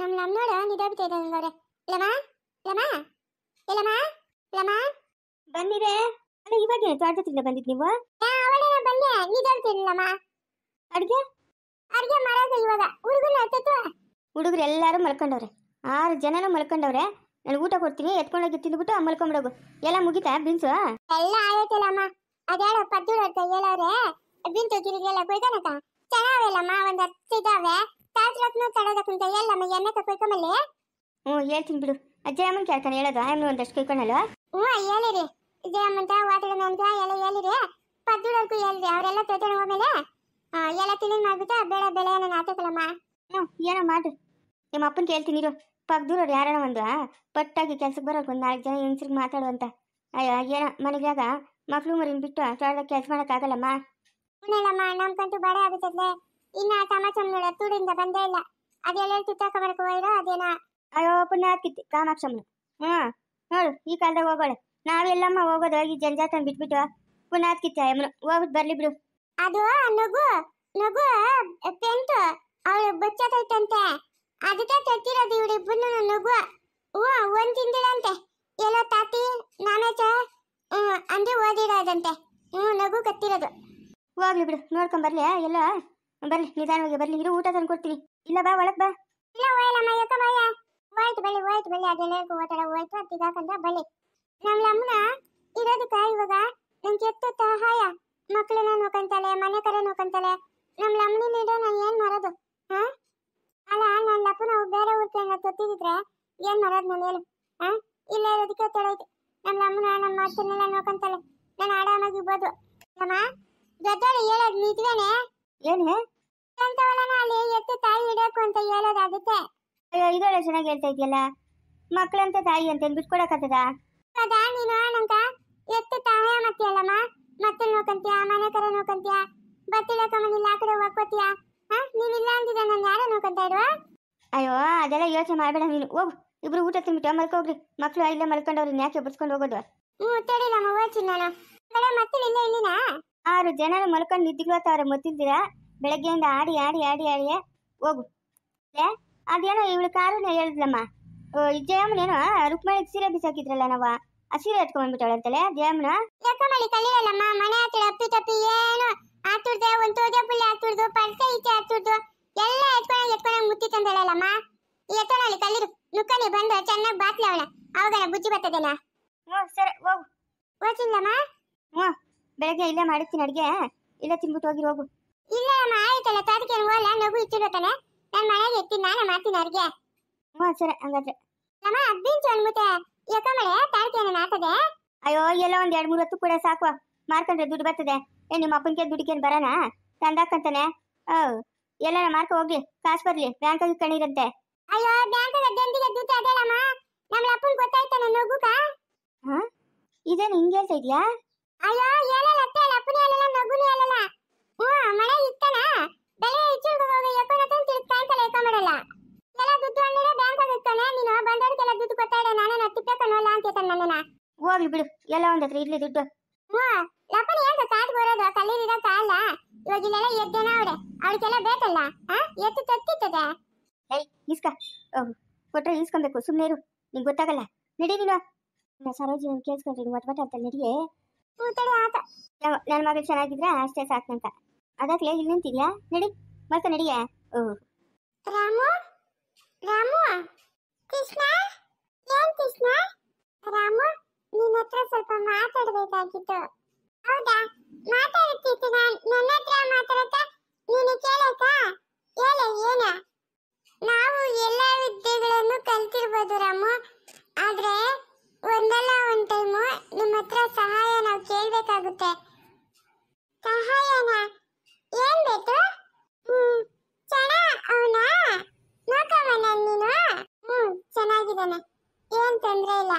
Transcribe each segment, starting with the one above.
ನಮ್ ನೋಡು ನಿದಾಬಿತ ಇದೆ ಹಂಗವ್ರೆ. ಲಮ ಲಮ ಲಮ ಲಮ ಬಂದಿರೆ. ಅಲ್ಲ ಇವಾಗ ತೋಟದಿಂದ ಬಂದಿದ್ ನೀವು? ಅವಳೇನ ಬಂದೆ ನಿದಾಬಿತಿಲ್ಲಮ್ಮ. ಅಡ್ಗೆ ಅಡ್ಗೆ ಮಾಡೋದು ಇವಾಗ. ಹುಡುಗನ ಹತ್ತತ್ತು ಹುಡುಗರು ಎಲ್ಲಾರು ಮಲ್ಕೊಂಡವ್ರೆ. 6 ಜನನ ಮಲ್ಕೊಂಡವ್ರೆ. ನಾನು ಊಟ ಕೊಡ್ತೀನಿ, ಎತ್ಕೊಂಡೋಗಿ ತಿಂದ್ಬಿಟ್ಟು ಮಲ್ಕೊಂಬಿಡೋಗು. ಎಲ್ಲ ಮುಗಿತಾ ಬಿನ್ಸು? ಎಲ್ಲ ಆಯ್ತಲ್ಲಮ್ಮ. ಅದ್ಯಾರೋ ಪದ್ದೂರು ಅಂತ ಹೇಳವ್ರೆ. ಬಿಂತು ಗಿರಿಗೆಲ್ಲ ಕೊಯ್ತಾನಕ ಚೆನ್ನಾವೆಲ್ಲಮ್ಮ. ಒಂದ್ 10 ಇದಾವೆ. ತಾಜ್ರತ್ನ ತಡೋದಕ್ಕಂತ ಎಲ್ಲಮ್ಮ ಎಣ್ಣೆ ಕೊಯ್ಕೊಂಬಲ್ಲಿ. ಹೇಳ್ತೀನಿ ಬಿಡು. ಅಜ್ಜಮ್ಮನ್ ಕೇಳ್ತಾನೆ ಹೇಳೋದು. ಆಮೇಲೆ ಒಂದಷ್ಟು ಕೈಕೊಂಡಲ್ವ? ಹೇಳಿರಿ. ಜಯಮ್ಮಂತ ವಾತಾವರಣ ಅಂತ ಎಲ್ಲ ಹೇಳಿರಿ. ಪದ್ದೂರಕ್ಕೂ ಹೇಳಿರಿ. ಅವರೆಲ್ಲ ತೊಗೊಂಡು ಹೋದ್ಮೇಲೆ ಎಲ್ಲ ತಿಳಿದ್ ಮಾಡ್ಬಿಟ್ಟು ಬೆಳೆ ನಾನು ಆತಕಲ್ಲಮ್ಮ. ಏನೋ ಮಾಡ್ರಿ. ನಿಮ್ಮ ಅಪ್ಪನ ಕೇಳ್ತೀನಿ ಇರು. ಪಕ್ಕದೂರವ್ರು ಯಾರಣ ಒಂದು ಪಟ್ಟಾಗಿ ಕೆಲ್ಸಕ್ಕೆ ಬರೋಕೆ ಒಂದು 4 ಜನ ಹೆಂಗಸ್ರಿಗೆ ಮಾತಾಡುವಂತ. ಅಯ್ಯೋ ಏನೋ ಮನೆಗಾಗ ಮಕ್ಳು ಮರಿನ ಬಿಟ್ಟು ತೋಟದಾಗ ಕೆಲಸ ಮಾಡೋಕ್ಕಾಗಲ್ಲಮ್ಮ. ಇನ್ನೇಳಮ್ಮ ನಮ್ಗಂತೂ ಬಡ ಆಗುತ್ತದ್ಲೆ. ಇನ್ನ ಸಮಾಚಾರ ನೋಡ ತೂಡಿಂದ ಬಂದೇ ಇಲ್ಲ. ಅದೆಲ್ಲ ತುತ್ತಾಕ ಬರಕ ಹೋಯ್ರೋ ಅದೇನ. ಅಯ್ಯೋ ಪುಣ್ಯ ಹಾಕಿತ್ತು ಕಾಮಾಕ್ಷಮ್ಮನ. ನೋಡು ಈ ಕಾಲದಾಗ ಹೋಗೋಳೆ. ನಾವೆಲ್ಲಮ್ಮ ಹೋಗೋದು ಈ ಜಂಜಾತನ ಬಿಟ್ಬಿಟ್ಟು ಪುಣ್ಯ ಹಾಕಿತ್ತ ಅಮ್ಮನು. ಹೋಗ್ಬಿಟ್ಟು ಬರ್ಲಿ ಬಿಡು. ಅದು ನಗು ನಗು ಪೆಂಟು ಅವಳು ಬಚ್ಚತೈತಂತೆ. ಅದಕ್ಕೆ ತತ್ತಿರೋದು ಇವಳಿಬ್ಬರು ನಗು. ಒಂದ್ ತಿಂದಿರಂತೆ. ಎಲ್ಲೋ ತಾತಿ ನಾನೇಚ ಅಂದ್ರೆ ಓದಿರೋದಂತೆ. ನಗು ಕತ್ತಿರೋದು. ಹೋಗ್ಲಿ ಬಿಡು, ನೋಡ್ಕೊಂಡ್ ಬರ್ಲಿ. ಎಲ್ಲ ಬರ್ಲಿ, ನಿಧಾನವಾಗಿ ಬರ್ಲಿ. ಇರು, ಊಟ ತಂದು ಕೊಡ್ತೀನಿ. ಇಲ್ಲ ಬಾ, ಒಳಗ್ ಬಾ. ಇಲ್ಲ ಹೋಯಲ್ಲಮ್ಮ, ಯಾಕಮ್ಮಯ್ಯ ಹೋಯ್ತು ಬಳ್ಳಿ ಅದೆಲ್ಲ ಓಟಾಡ ಹೋಯ್ತು ಅತ್ತಿಗಾಕಂತ ಬಳ್ಳಿ. ನಮ್ಮನ್ನ ಇರೋದಕ್ಕ ಇವಾಗ ನಂಗೆ ಎತ್ತು ಸಹಾಯ. ಮಕ್ಳನ್ನ ನೋಡ್ಕೊಂತಾಳೆ, ಮನೆ ಕರೆ ನೋಡ್ಕೊಂತಾಳೆ. ನಮ್ಮ ಲಮ್ಮನಿಡ ನಾನು ಏನ್ ಮಾಡೋದು? ಅಲ್ಲ ನನ್ನ ಅಪ್ಪ ನಾವು ಬೇರೆ ಊರ್ಕಂಡ ತೊತ್ತಿದ್ರೆ ಏನ್ ಮಾಡೋದು ನಾನು ಹೇಳು? ಇಲ್ಲ ಇರೋದಕ್ಕೆ ತೊಳೈತೆ. ನಮ್ಮ ಲಮ್ಮನ ನಮ್ಮ ಅತ್ತನ್ನೆಲ್ಲ ನೋಡ್ಕೊಂತಾಳೆ. ನಾನು ಆರಾಮಾಗಿರ್ಬೋದು. ಅಮ್ಮ ದೊಡ್ಡೋಳು ಹೇಳೋದು ನಿಜವೇನೆ? ಏನೇ ಅಂತವಳನ ಅಲ್ಲಿ ಎತ್ತು ತಾಯಿ ಇಡಬೇಕು ಅಂತ ಹೇಳೋದು ಅದಕ್ಕೆ. ಅಯ್ಯೋ ಇದೊಳ್ಳೆ ಚೆನ್ನಾಗಿ ಹೇಳ್ತಾ ಇದೆಯಲ್ಲ. ಮಕ್ಳಂತ ತಾಯಿ ಅಂತ ಬಿಟ್ಕೊಡಕತ್ತದ? ಅದ ನೀನು ನಂಗ ಎತ್ತು ಸಹಾಯ ಮಾಡ್ತೀಯಲ್ಲಮ್ಮ. ಮತ್ತೆ ನೋಡ್ಕೊಂತೀಯ, ಮನೆ ಕರೆ ನೋಡ್ಕೊಂತೀಯ, ಬತ್ತಿಳಕಮ್ಮನಿಲ್ಲ ಆ ಕಡೆ ಹೋಗ್ಕೋತೀಯ. ನೀನಿಲ್ಲ ಅಂತಿದ್ದ ನಾನು ಯಾರೋ ನೋಡ್ಕೊಂತ ಇರುವ? ಅಯ್ಯೋ ಅದೆಲ್ಲ ಯೋಚನೆ ಮಾಡಬೇಡ ನೀನು. ಹೋಗು, ಇಬ್ರು ಊಟ ತಿನ್ಬಿಟ್ಟು ಮಲ್ಕೋಗ್ರಿ. ಮಕ್ಳು ಇಲ್ಲೇ ಮಲ್ಕೊಂಡವ್ರಿ, ಯಾಕೆ ಬಿಡ್ಸ್ಕೊಂಡು ಹೋಗೋದು? ತಡಿಲಮ್ಮ ಹೋಯ್ತೀನಿ ನಾನು. ಮತ್ತೆ ಇಲ್ಲ ಇಲ್ಲಿನ 6 ಜನ ಮಲ್ಕೊಂಡು ನಿದ್ದಿಗ್ಲತ್ತವ್ರೆ. ಗೊತ್ತಿಲ್ದಿರಾ? ಬೆಳಗ್ಗೆಯಿಂದ ಆಡಿ ಆಡಿ ಆಡಿ ಆಡಿ ಹೋಗು. ಅದೇನೋ ಇವಳು ಕಾರನ್ನ ಹೇಳಿದ್ಲಮ್ಮ. ಜಯಮ್ಮನೇನೋ ರುಕ್ಮಣಿಗೆ ಸೀರೆ ಬಿಸಾಕಿದ್ರಲ್ಲ ನಾವು, ಆ ಸೀರೆ ಎತ್ಕೊಂಡ್ಬಿಟ್ಟವಳಂತಲೇ ಜಯಮ್ಮನ. ಎಕ್ಕಮಳಿ ಕಲಿರಲ್ಲಮ್ಮ. ಮನೆ ಹತ್ರ ಅಪ್ಪಿ ತಪ್ಪಿ ಏನು ಆತುರ್ದೆ, ಒಂದು ತೋದೆ ಪುಳ್ಳಿ ಆತುರ್ದು, ಪಡ್ಕೆ ಈಚೆ ಆತುರ್ದು ಎಲ್ಲ ಎತ್ಕೊಂಡಾಗ ಮುತ್ತಿ ತಂದಳಲ್ಲಮ್ಮ. ಎತ್ತೋಣಲ್ಲಿ ಕಲ್ಲಿರು ನುಕ್ಕನಿ ಬಂದು ಚೆನ್ನಾಗಿ ಬಾತ್ಲಿ ಅವಳ. ಅವಾಗನ ಬುಜ್ಜಿ ಬರ್ತದೇನಾ? ಸರಿ ಹೋಗು. ಓಚಿಲ್ಲಮ್ಮ. ಬೆಳಗ್ಗೆ ಇಲ್ಲೇ ಮಾಡಿರ್ತೀನಿ ಅಡ್ಗೆ, ಇಲ್ಲೇ ತಿನ್ಬಿಟ್ಟು ಹೋಗಿ ಹೋಗು. ಇಲ್ಲ ಅಮ್ಮ ಆಯ್ತಲ್ಲ, ತಾದಕ್ಕೆ ಹೋಗಲ್ಲ. ನಗು ಇಟ್ಟಿರೋತಾನೆ. ನಾನು ಮನೆಗೆ ಎತ್ತೀನಿ, ನಾನೇ ಮಾಡ್ತೀನಿ ಅಡ್ಗೆ. ಸರಿ ಹಂಗಾದ್ರೆ. ಅಮ್ಮ ಅದ್ದಿಂಚು ಅನ್ಮುತ್ತೆ ಎಕ್ಕಮಳೆ ತಾಳ್ಕೇನ ಆತದೆ. ಅಯ್ಯೋ ಎಲ್ಲ ಒಂದ್ 2-3 ಹೊತ್ತು ಕೂಡ ಸಾಕು. ಮಾರ್ಕೊಂಡ್ರೆ ದುಡ್ಡು ಬರ್ತದೆ. ನಿಮ್ಮ ಅಪ್ಪನಿಗೆ ದುಡ್ಡಿಗೇನು ಬರೋಣ? ತಂದಾಕಂತಾನೆ. ಎಲ್ಲ ಮಾರ್ಕ ಹೋಗ್ಲಿ, ಕಾಸು ಬರ್ಲಿ. ಬ್ಯಾಂಕಾಗಿ ಕಣಿರಂತೆ. ಅಯ್ಯೋ ಬ್ಯಾಂಕಾಗ ದಂಡಿಗೆ ದುಡ್ಡು ಅದೇಳಮ್ಮ. ನಮ್ಮ ಅಪ್ಪನ್ ಗೊತ್ತಾಯ್ತಾನೆ ನಗುಕ. ಇದೇನು ಹಿಂಗೆ ಹೇಳ್ತಾ ಇದ್ಯಾ? ಅಯ್ಯೋ ಹೇಳಲ್ಲ ಅತ್ತೆ, ಅಪ್ಪನೇ ಹೇಳಲ್ಲ, ನಗುನೇ ಹೇಳಲ್ಲ. ಮಳೆ ಇತ್ತಾನ ಬೆಳೆ ಹೆಚ್ಚಿಗೆ ಹೋಗಿ ಎಕ್ಕೊನತನ ತಿರುಗಿ ಕಾಯ್ತಲ್ಲ ಎಕ್ಕಮಡಲ್ಲ. ಎಲ್ಲ ದುಡ್ಡು ಅಂದ್ರೆ ಬ್ಯಾಂಕಾಗ ಇರ್ತಾನೆ. ನೀನು ಬಂದವ್ರಿಗೆಲ್ಲ ದುಡ್ಡು ಕೊತ್ತಾಯಿಡೆ, ನಾನೇನ ತಿಪ್ಪಕ್ಕನೋಲ್ಲ ಅಂತ ಹೇಳ್ತಾನೆ ನನ್ನನ್ನ. ಹೋಗ್ಲಿ ಬಿಡು, ಎಲ್ಲ ಒಂದ್ ಹತ್ರ ಇರ್ಲಿ ದುಡ್ಡು. ಲಪ್ಪನ ಯಾಕೆ ಕಾಡ್ ಬರೋದು? ಕಲ್ಲೀರಿರಕ್ಕ ಅಲ್ಲ. ಇವಾಗ ಇಲ್ಲೆಲ್ಲ ಎದ್ದೇನ ಅವಡೆ, ಅವಳಿಗೆಲ್ಲ ಬೇಕಲ್ಲ. ಎತ್ತು ತತ್ತಿತ್ತದೆ. ಇಸ್ಕ ಕೊಟ್ರೆ ಇಸ್ಕೊಬೇಕು. ಸುಮ್ಮನೆ ಇರು, ನಿಂಗೆ ಗೊತ್ತಾಗಲ್ಲ. ನಡಿ ನೀನು. ಸರೋಜಿ ಕೇಳಿಸ್ಕೊಂಡ್ರಿ ನೀವು ಒಟ್ಟ ಅಂತ ನಡಿಯೇ. ಆತ ನನ್ನ ಮಗಳು ಚೆನ್ನಾಗಿದ್ರೆ ಅಷ್ಟೇ ಸಾಕಂತ. ಅದಕ್ಕೆ ಇಲ್ಲಿ ನಿಂತಿದ್ಯಾ? ನಡಿ ಮತ್ತೆ ನಡಿಯೇ. ರಾಮು ರಾಮು ಕೃಷ್ಣ, ಏನ್ ಕೃಷ್ಣ? ರಾಮು ನಿನ್ನ ಹತ್ರ ಸ್ವಲ್ಪ ಮಾತಾಡ್ಬೇಕಾಗಿತ್ತು. ಹೌದಾ? ಮಾತಾಡ್ತಿತ್ತು. ನನ್ನ ಹತ್ರ ಮಾತಾಡತ್ತ ನೀನು ಕೇಳಕ್ಕ? ಹೇಳ ಏನ? ನಾವು ಎಲ್ಲ ವಿದ್ಯೆಗಳನ್ನು ಕಲ್ತಿರ್ಬೋದು ರಾಮು, ಆದ್ರೆ ಒಂದಲ್ಲ ಒಂದ್ ಟೈಮು ನಿಮ್ಮ ಹತ್ರ ಸಹಾಯ ನಾವು ಕೇಳ್ಬೇಕಾಗುತ್ತೆ. ಸಹಾಯನ ಏನ್ ಬೇಕು? ಚೆನ್ನ ಅವನಾ ನೋಕವನ ನೀನು? ಚೆನ್ನಾಗಿದ್ದಾನೆ, ಏನ್ ತೊಂದ್ರೆ ಇಲ್ಲ.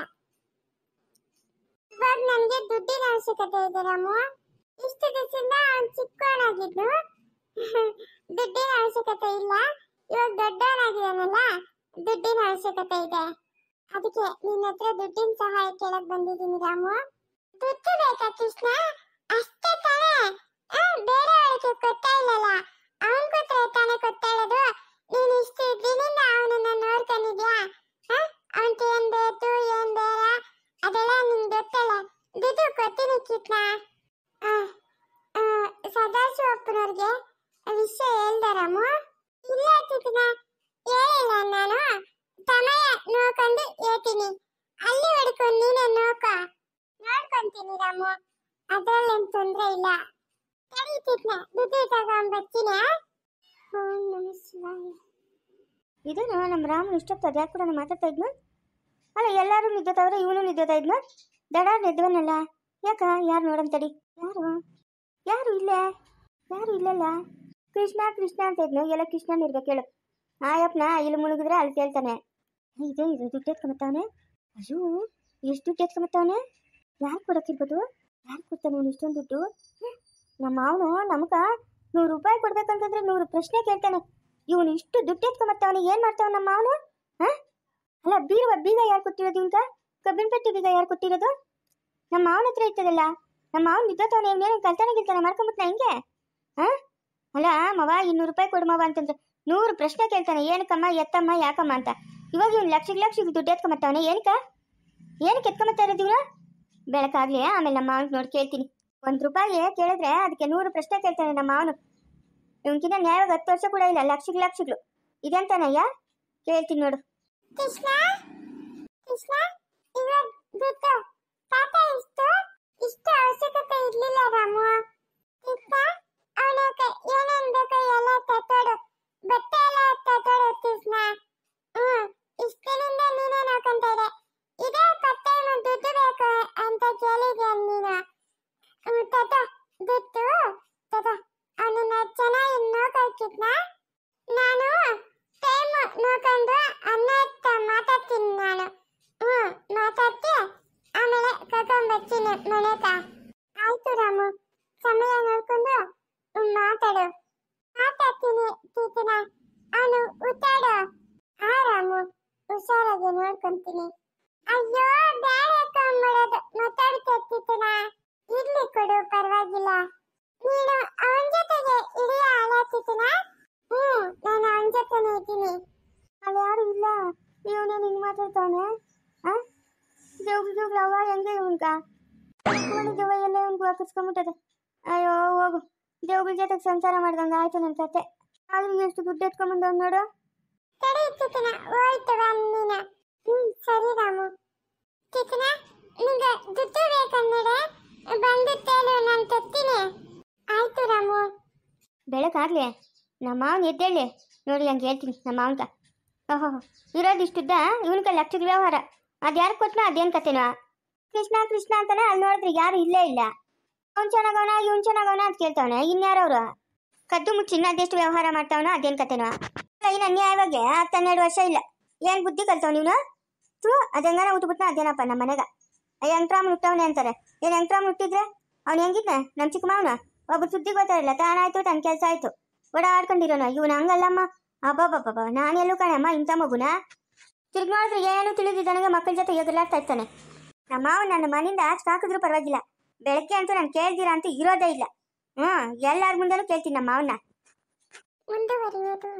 ಇವಾಗ ನನ್ಗೆ ದುಡ್ಡಿನ ಅವಶ್ಯಕತೆ ಇದೆ ರಾಮು. ಇಷ್ಟು ದಿವಸದಿಂದ ಅವನ್ ಚಿಕ್ಕವನಾಗಿದ್ದು ದುಡ್ಡಿನ ಅವಶ್ಯಕತೆ ಇಲ್ಲ. ಇವಾಗ ದೊಡ್ಡವನಾಗಿದ್ದಾನಲ್ಲ, ದುಡ್ಡಿನ ಅವಶ್ಯಕತೆ ಇದೆ. ಅದಕ್ಕೆ ನಿನ್ನ ಹತ್ರ ದುಡ್ಡಿನ ಸಹಾಯ ಕೇಳಕ್ ಬಂದಿದ್ದೀನಿ ರಾಮು. ದುಡ್ಡು ಬೇಕಾ ಕೃಷ್ಣ? ಅಷ್ಟೇ ತಾನೇ? ಬೇರೆ ಅವಳಿಗೆ ಕೊಡ್ತಾ ಇಲ್ಲಲ್ಲ, ಅವನ್ ಕೊಟ್ರೆ ತಾನೇ ಕೊಡ್ತಾ ಇರೋದು. ನೀನು ಇಷ್ಟು ದಿನದಿಂದ ಅವನನ್ನ ಚಿತ್ನ ಸದಾಶಿವಪ್ಪನವ್ರಿಗೆ ವಿಷಯ ಹೇಳ್ದಾರಮ್ಮ? ಇಲ್ಲ ಚಿತ್ನ, ಹೇಳಿಲ್ಲ ನಾನು. ಸಮಯ ನೋಡ್ಕೊಂಡು ಹೇಳ್ತೀನಿ. ಅಲ್ಲಿವರೆಗೂ ನೀನೇ ನೋಡ್ಕೊಂತೀನಿ ರಾಮು, ಅದ್ರಲ್ಲೇನು ತೊಂದರೆ ಇಲ್ಲ. ಸರಿ ಚಿತ್ನ, ದುಡ್ಡು ತಗೊಂಡ್ಬರ್ತೀನಿ. ಓಂ ನಮಃ ಶಿವಾಯ. ಇದೇನು ನಮ್ಮ ರಾಮನ್ ಇಷ್ಟೊತ್ತು ಯಾಕೆ ಕೂಡ ಮಾತಾಡ್ತಾ ಇದ್ನು? ಅಲ್ಲ, ಎಲ್ಲರೂ ನಿದ್ದೋತವ್ರೆ, ಇವನು ನಿದ್ದೋತಾ ಇದ್ನು. ದಡಾರ್ ನಿದ್ದವನಲ್ಲ, ಯಾಕ? ಯಾರು ನೋಡಂತಡಿ. ಯಾರು ಇಲ್ಲೇ? ಯಾರು ಇಲ್ಲಲ್ಲ. ಕೃಷ್ಣ ಕೃಷ್ಣ ಅಂತ ಇದ್ನು. ಎಲ್ಲ ಕೃಷ್ಣನ ಇರ್ಬೇಕು ಹೇಳು. ಆಯಪ್ಪನ ಇಲ್ಲಿ ಮುಳುಗಿದ್ರೆ ಅಲ್ಲಿ ಕೇಳ್ತಾನೆ. ಇದು ದುಡ್ಡು ಎತ್ಕೊಂಬತ್ತವನೆ. ಅಯ್ಯೋ, ಎಷ್ಟು ದುಡ್ಡು ಎತ್ಕೊಂಬತ್ತವನೆ? ಯಾರು ಕೊಡೋಕ್ಕಿರ್ಬೋದು? ಯಾರು ಕೊಡ್ತಾನೆ ಅವನು ಇಷ್ಟೊಂದು ದುಡ್ಡು? ನಮ್ಮ ಅವನು ನಮ್ಗೆ 100 ರೂಪಾಯಿ ಕೊಡ್ಬೇಕಂತಂದ್ರೆ 100 ಪ್ರಶ್ನೆ ಕೇಳ್ತಾನೆ. ಇವನು ಇಷ್ಟು ದುಡ್ಡು ಎತ್ಕೊಂಬತ್ತವನೆ, ಏನು ಮಾಡ್ತಾವ ನಮ್ಮ ಅವನು? ಅಲ್ಲ, ಬೀಗ ಯಾರು ಕೊಟ್ಟಿರೋದು ಇವನ್ಕ? ಕಬ್ಬಿನ ಪೆಟ್ಟಿ ಬೀಗ ಯಾರು ಕೊಟ್ಟಿರೋದು? ನಮ್ಮ ಮಾವನ ಹತ್ರ ಇರ್ತದಲ್ಲ. ನಮ್ಮ ಮಾವನ್ ನಿದ್ದೋತವನೆ, ಇವನೇನು ಕಲ್ತಾನೆ ಮಾಡ್ಕೊಂಬಿಟ್ನ ಹಿಂಗೆ? ಅಲ್ಲ ಮವ, 200 ರೂಪಾಯಿ ಕೊಡು ಮವ ಅಂತಂದ್ರೆ 100 ಪ್ರಶ್ನೆ ಕೇಳ್ತಾನೆ. ಏನಕ್ಕಮ್ಮ, ಎತ್ತಮ್ಮ, ಯಾಕಮ್ಮ ಅಂತ. ಇವಾಗ ಇವ್ನು ಲಕ್ಷಕ್ಕೆ ದುಡ್ಡು ಎತ್ಕೊಂಬತ್ತವನೆ. ಏನಕ್ಕೆ ಎತ್ಕೊಂಬತ್ತಾ ಇರೋದು ಇವನು? ಬೆಳಕಾಗ್ಲಿ, ಆಮೇಲೆ ನಮ್ಮ ಮಾವನಿಗೆ ನೋಡಿ ಕೇಳ್ತೀನಿ. 1 ರೂಪಾಯಿ ಕೇಳಿದ್ರೆ ಅದಕ್ಕೆ 100 ಪ್ರಶ್ನೆ ಕೇಳ್ತಾನೆ ನಮ್ಮ ಮಾವನು. ಇವನ್ಕಿನ್ನ ನ್ಯಾಯವಾಗಿ 10 ವರ್ಷ ಕೂಡ ಇಲ್ಲ. ಲಕ್ಷಗಳು ಇದೆಂತಾನಯ್ಯ? ಕೇಳ್ತೀನಿ ನೋಡು. ಕೃಷ್ಣ ಇವಾಗ ದುಡ್ಡು ಪಾಪ ಇಷ್ಟು ಅವಶ್ಯಕತೆ ಇರ್ಲಿಲ್ಲ ರಾಮು. ಕೃಷ್ಣ ಅವನಕ್ಕೆ ಏನೇನ್ ಬೇಕೋ ಎಲ್ಲ ತತ್ತೋಡು, ಬಟ್ಟೆ ಎಲ್ಲ ತತ್ತೋಡು ಕೃಷ್ಣ. ಇಷ್ಟರಿಂದ ನೀನೇ ನೋಡ್ಕೊಂತ ಇದೆ. ಇದೇ ಪತ್ತೆ ದುಡ್ಡು ಬೇಕು ಅಂತ ಕೇಳಿದೆ ನೀನು. ದುಡ್ಡು ಅವನನ್ನ ಚೆನ್ನಾಗಿ ನೋಡ್ಕೊಳ್ತಿದ್ನ. ನಾನು ಟೈಮ್ ನೋಡ್ಕೊಂಡು ಮಾತಾಡ್ತೀನಿ ನಾನು. ಮಾತಾಡ್ತಿ ಆಮೇಲೆ ಕರ್ಕೊಂಡ್ಬರ್ತೀನಿ ಮನೆಗ. ಆಯ್ತು ರಾಮು, ಸಮಯ ನೋಡ್ಕೊಂಡು ಮಾತಾಡ್ತೀನಿ ತೀತನ. ಅವನು ಉತ್ತಾಡು. ರಾಮು, ಹುಷಾರಾಗಿ ನೋಡ್ಕೊಂತೀನಿ. ಅಯ್ಯೋ, ಬ್ಯಾಡ ಮಾಡೋದು ಮಾತಾಡ್ತಾ ತೀತನ. ಇರ್ಲಿ ಕೊಡು, ಪರವಾಗಿಲ್ಲ. ನೀನು ಅವನ ಜೊತೆಗೆ ಇಳಿಯ ಆಲಾತಿತನ? ನಾನು ಅವನ ಜೊತೆನೇ ಇದ್ದೀನಿ. ಅಲ್ಲಿ ಯಾರು ಇಲ್ಲ. ಇವನೇನು ಹಿಂಗೆ ಮಾತಾಡ್ತಾವನೆ? ಜೋಗ್ಲು ಅವ್ವ ಹೆಂಗೆ ಇವನ್ಕ ದೆವ್ವ ಎಲ್ಲ ಇವನ್ಗೂ ಹಾಕಿಸ್ಕೊಂಬಿಟ್ಟದೆ. ಅಯ್ಯೋ ಹೋಗು, ದೇವ್ಗಳ ಜೊತೆಗೆ ಸಂಸಾರ ಮಾಡ್ದಂಗೆ ಆಯ್ತು ನನ್ನ ಕತೆ. ಆದ್ರೂ ಎಷ್ಟು ದುಡ್ಡು ಎತ್ಕೊಂಬಂದವ್ ನೋಡು. ತಡಿ ಚಿತನ, ಹೋಯ್ತು ನೀನ. ಸರಿ ರಾಮು. ಚಿತನ, ನಿಂಗೆ ದುಡ್ಡು ಬೇಕಂದ್ರೆ ಬಂದುತ್ತೇಳು, ನಾನು ತರ್ತೀನಿ. ಆಯ್ತು ರಾಮು. ಬೆಳಕಾಗ್ಲಿ, ನಮ್ಮ ಮಾವನ್ ಎದ್ದೇಳಿ ನೋಡಿ, ಹಂಗೆ ಹೇಳ್ತೀನಿ ನಮ್ಮ ಮಾವನ್ಕ. ಓಹೋ, ಇರೋದು ಇಷ್ಟುದ್ದ ಇವನ್ಕ ಲಕ್ಷದ ವ್ಯವಹಾರ. ಅದು ಯಾರು ಕೊಟ್ಟನ, ಅದೇನು ಕತೆನೋ? ಕೃಷ್ಣ ಅಂತಾನೆ. ಅಲ್ಲಿ ನೋಡಿದ್ರೆ ಯಾರು ಇಲ್ಲೇ ಇಲ್ಲ. ಅವ್ನು ಚೆನ್ನಾಗವನ, ಇವ್ನು ಚೆನ್ನಾಗವನ ಅಂತ ಕೇಳ್ತಾವನೆ. ಇನ್ಯಾರವ್ರು? ಕದ್ದು ಮುಚ್ಚಿ ಇನ್ನದೆಷ್ಟು ವ್ಯವಹಾರ ಮಾಡ್ತಾವನ, ಅದೇನು ಕತೆನೋ? ಇನ್ನು ಅನ್ಯಾಯವಾಗಿ 10-12 ವರ್ಷ ಇಲ್ಲ. ಏನು ಬುದ್ಧಿ ಕಲ್ತಾವ ನೀನು? ಅದಂಗಾನ ಹುಟ್ಟುಬಿಟ್ನ. ಅದೇನಪ್ಪ ನಮ್ಮ ಮನೆಗ ಯಂತ್ರಾಮನ್ ಹುಟ್ಟವನೆ ಅಂತಾರೆ. ಏನು ಯಂತ್ರಾಮನ್ ಹುಟ್ಟಿದ್ರೆ ಅವ್ನು ಹೆಂಗಿದ್ನ? ನಮ್ಮ ಚಿಕ್ಕ ಮಾವನ ಒಬ್ಬರು ಸುದ್ದಿ ಗೊತ್ತಾಯಿಲ್ಲ, ತಾನಾಯ್ತು ತನ್ನ ಕೆಲಸ ಆಯ್ತು ಓಡಾಡ್ಕೊಂಡಿರೋಣ. ಇವನು ಹಂಗಲ್ಲಮ್ಮ. ಅಬ್ಬಬ್ಬಬ್ಬ, ನಾನೆಲ್ಲೂ ಕಾಣಮ್ಮ ಇಂಥ ಮಗುನ. ತಿರ್ಗಿ ನೋಡಿದ್ರೆ ಏನು ತಿಳಿದಿದ್ದಾನಗೆ ಮಕ್ಕಳ ಜೊತೆ ಎಗಲಾಡ್ತಾ ಇರ್ತಾನೆ. ನಮ್ಮ ಮಾವ ನನ್ನ ಮನೆಯಿಂದ ಆಚೆ ಹಾಕಿದ್ರು ಪರವಾಗಿಲ್ಲ, ಬೆಳಗ್ಗೆ ಅಂತೂ ನಾನು ಕೇಳ್ದಿರಾ ಅಂತ ಇರೋದೇ ಇಲ್ಲ. ಎಲ್ಲಾರ ಮುಂದೆನೂ ಕೇಳ್ತೀನಿ ನಮ್ಮ ಮಾವನ್ನ. ಮುಂದುವರಿಯೋದು.